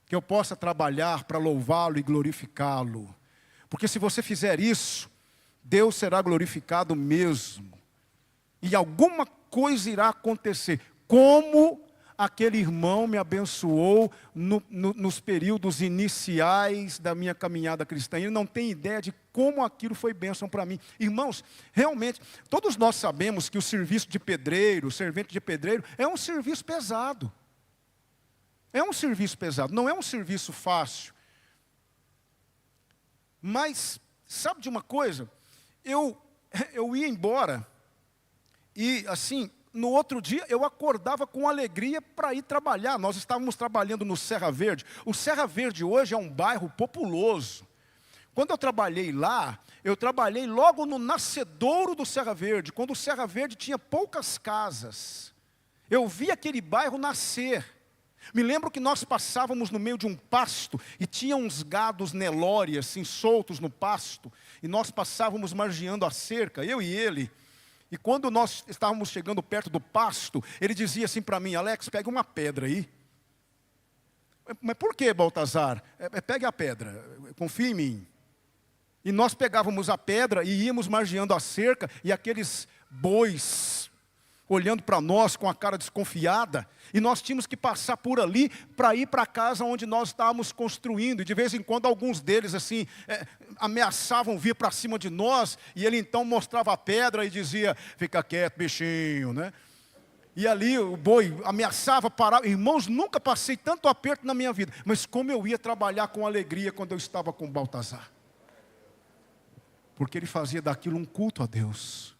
Que eu possa trabalhar para louvá-lo e glorificá-lo. Porque se você fizer isso, Deus será glorificado mesmo. E alguma coisa irá acontecer. Como aquele irmão me abençoou nos períodos iniciais da minha caminhada cristã. Ele não tem ideia de como aquilo foi bênção para mim. Irmãos, realmente, todos nós sabemos que o serviço de pedreiro, o servente de pedreiro, é um serviço pesado. É um serviço pesado, não é um serviço fácil. Mas, sabe de uma coisa? Eu ia embora e, assim, no outro dia eu acordava com alegria para ir trabalhar. Nós estávamos trabalhando no Serra Verde. O Serra Verde hoje é um bairro populoso. Quando eu trabalhei lá, eu trabalhei logo no nascedouro do Serra Verde, quando o Serra Verde tinha poucas casas. Eu vi aquele bairro nascer. Me lembro que nós passávamos no meio de um pasto e tinha uns gados Nelore, assim, soltos no pasto. E nós passávamos margeando a cerca, eu e ele. E quando nós estávamos chegando perto do pasto, ele dizia assim para mim: Alex, pega uma pedra aí. Mas por que, Baltazar? Pegue a pedra, confia em mim. E nós pegávamos a pedra e íamos margeando a cerca, e aqueles bois olhando para nós com a cara desconfiada, e nós tínhamos que passar por ali para ir para a casa onde nós estávamos construindo, e de vez em quando alguns deles assim, ameaçavam vir para cima de nós, e ele então mostrava a pedra e dizia: fica quieto, bichinho, né? E ali o boi ameaçava parar. Irmãos, nunca passei tanto aperto na minha vida, mas como eu ia trabalhar com alegria quando eu estava com Baltazar, porque ele fazia daquilo um culto a Deus.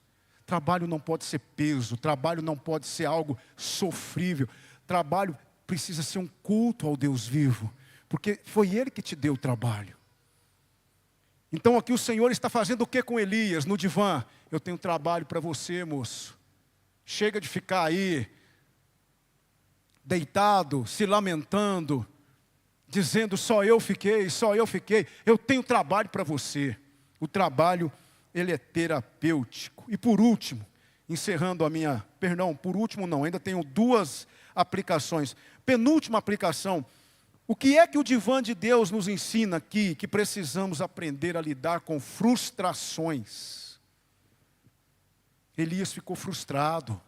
Trabalho não pode ser peso, trabalho não pode ser algo sofrível. Trabalho precisa ser um culto ao Deus vivo, porque foi Ele que te deu o trabalho. Então aqui o Senhor está fazendo o que com Elias no divã? Eu tenho trabalho para você, moço. Chega de ficar aí, deitado, se lamentando, dizendo só eu fiquei. Eu tenho trabalho para você. O trabalho, ele é terapêutico. E por último, encerrando a minha... Perdão, por último não, ainda tenho 2 aplicações. Penúltima aplicação. O que é que o divã de Deus nos ensina aqui? Que precisamos aprender a lidar com frustrações. Elias ficou frustrado.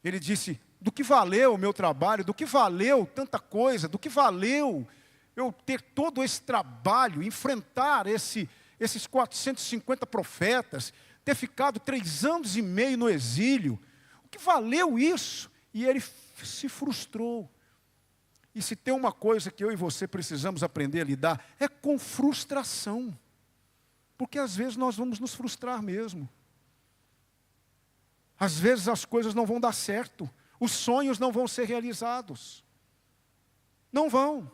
Ele disse: do que valeu o meu trabalho? Do que valeu tanta coisa? Do que valeu eu ter todo esse trabalho, enfrentar esses 450 profetas, ter ficado 3 anos e meio no exílio? O que valeu isso? E ele se frustrou. E se tem uma coisa que eu e você precisamos aprender a lidar, é com frustração. Porque às vezes nós vamos nos frustrar mesmo. Às vezes as coisas não vão dar certo. Os sonhos não vão ser realizados. Não vão.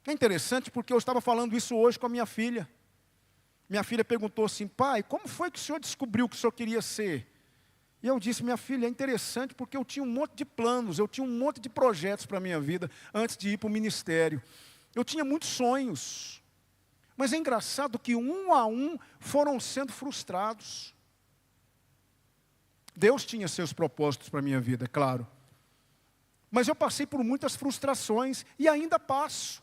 É interessante porque eu estava falando isso hoje com a minha filha. Minha filha perguntou assim: pai, como foi que o senhor descobriu o que o senhor queria ser? E eu disse: minha filha, é interessante porque eu tinha um monte de planos, eu tinha um monte de projetos para a minha vida antes de ir para o ministério. Eu tinha muitos sonhos. Mas é engraçado que um a um foram sendo frustrados. Deus tinha seus propósitos para a minha vida, é claro. Mas eu passei por muitas frustrações e ainda passo.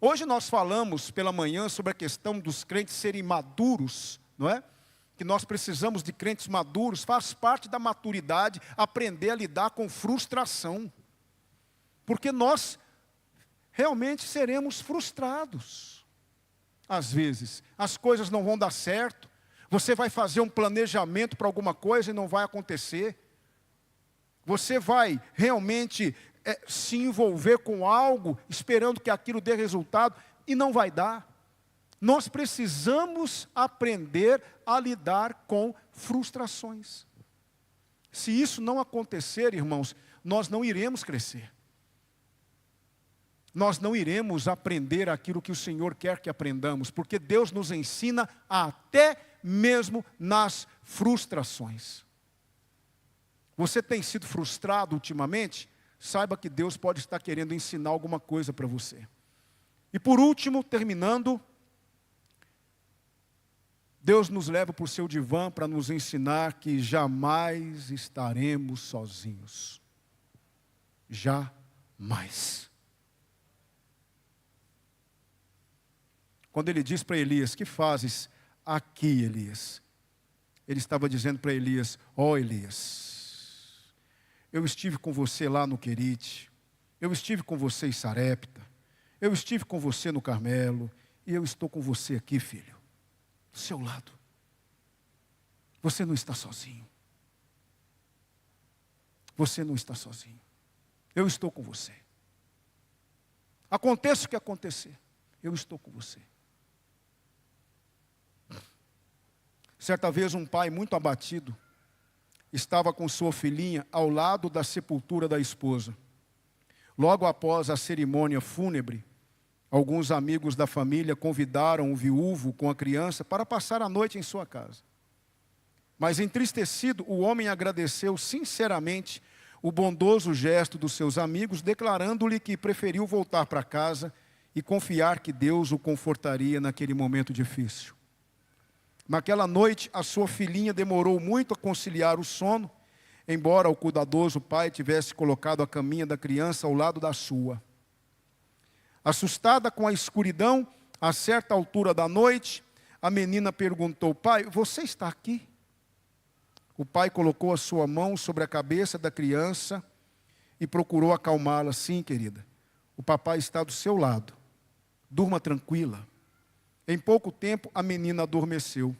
Hoje nós falamos pela manhã sobre a questão dos crentes serem maduros, não é? Que nós precisamos de crentes maduros, faz parte da maturidade aprender a lidar com frustração. Porque nós realmente seremos frustrados. Às vezes, as coisas não vão dar certo, você vai fazer um planejamento para alguma coisa e não vai acontecer. Você vai realmente se envolver com algo, esperando que aquilo dê resultado, e não vai dar. Nós precisamos aprender a lidar com frustrações. Se isso não acontecer, irmãos, nós não iremos crescer. Nós não iremos aprender aquilo que o Senhor quer que aprendamos, porque Deus nos ensina até mesmo nas frustrações. Você tem sido frustrado ultimamente? Saiba que Deus pode estar querendo ensinar alguma coisa para você. E por último, terminando, Deus nos leva para o seu divã para nos ensinar que jamais estaremos sozinhos. Jamais. Quando ele diz para Elias: que fazes aqui, Elias? Ele estava dizendo para Elias: ó Elias, eu estive com você lá no Querite, eu estive com você em Sarepta, eu estive com você no Carmelo, e eu estou com você aqui, filho, do seu lado. Você não está sozinho. Você não está sozinho. Eu estou com você. Aconteça o que acontecer, eu estou com você. Certa vez um pai muito abatido estava com sua filhinha ao lado da sepultura da esposa. Logo após a cerimônia fúnebre, alguns amigos da família convidaram o viúvo com a criança para passar a noite em sua casa. Mas entristecido, o homem agradeceu sinceramente o bondoso gesto dos seus amigos, declarando-lhe que preferiu voltar para casa e confiar que Deus o confortaria naquele momento difícil. Naquela noite, a sua filhinha demorou muito a conciliar o sono, embora o cuidadoso pai tivesse colocado a caminha da criança ao lado da sua. Assustada com a escuridão, a certa altura da noite, a menina perguntou: pai, você está aqui? O pai colocou a sua mão sobre a cabeça da criança e procurou acalmá-la. Sim, querida, o papai está do seu lado. Durma tranquila. Em pouco tempo, a menina adormeceu.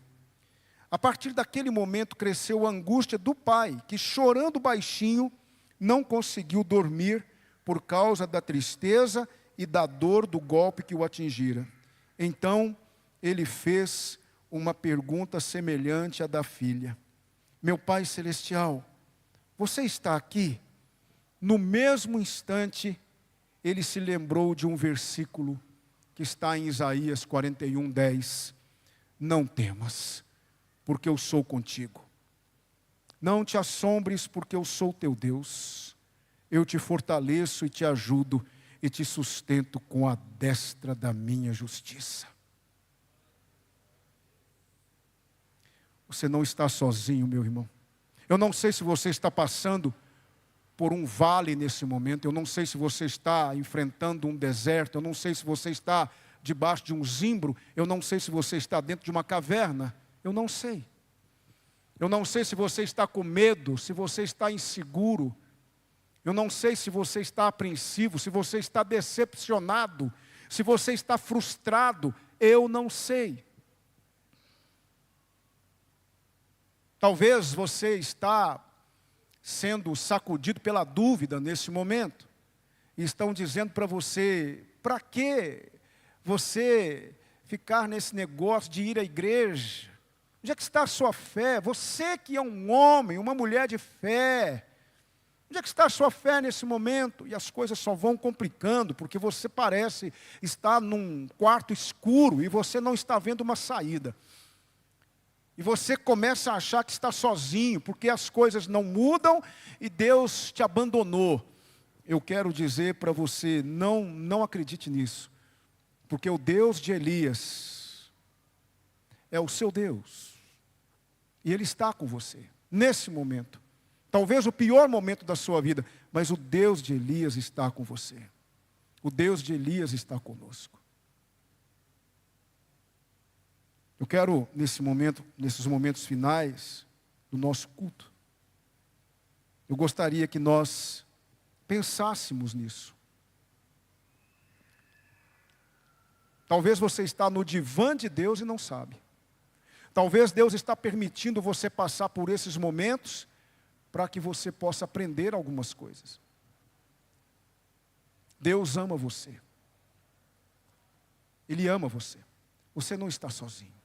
A partir daquele momento, cresceu a angústia do pai, que, chorando baixinho, não conseguiu dormir por causa da tristeza e da dor do golpe que o atingira. Então, ele fez uma pergunta semelhante à da filha: meu Pai Celestial, você está aqui? No mesmo instante, ele se lembrou de um versículo que está em Isaías 41:10. Não temas, porque eu sou contigo. Não te assombres, porque eu sou teu Deus. Eu te fortaleço e te ajudo e te sustento com a destra da minha justiça. Você não está sozinho, meu irmão. Eu não sei se você está passando por um vale nesse momento. Eu não sei se você está enfrentando um deserto. Eu não sei se você está debaixo de um zimbro. Eu não sei se você está dentro de uma caverna. Eu não sei. Eu não sei se você está com medo, se você está inseguro. Eu não sei se você está apreensivo, se você está decepcionado, se você está frustrado. Eu não sei. Talvez você está sendo sacudido pela dúvida nesse momento. E estão dizendo para você: para que você ficar nesse negócio de ir à igreja? Onde é que está a sua fé? Você que é um homem, uma mulher de fé. Onde é que está a sua fé nesse momento? E as coisas só vão complicando, porque você parece estar num quarto escuro e você não está vendo uma saída. E você começa a achar que está sozinho, porque as coisas não mudam e Deus te abandonou. Eu quero dizer para você: não acredite nisso. Porque o Deus de Elias é o seu Deus. E Ele está com você, nesse momento. Talvez o pior momento da sua vida, mas o Deus de Elias está com você. O Deus de Elias está conosco. Eu quero, nesses momentos finais do nosso culto, eu gostaria que nós pensássemos nisso. Talvez você está no divã de Deus e não sabe. Talvez Deus está permitindo você passar por esses momentos para que você possa aprender algumas coisas. Deus ama você. Ele ama você. Você não está sozinho.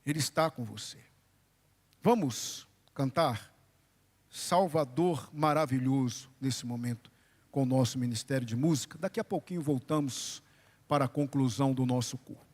Ele está com você. Vamos cantar Salvador Maravilhoso nesse momento com o nosso Ministério de Música. Daqui a pouquinho voltamos para a conclusão do nosso culto.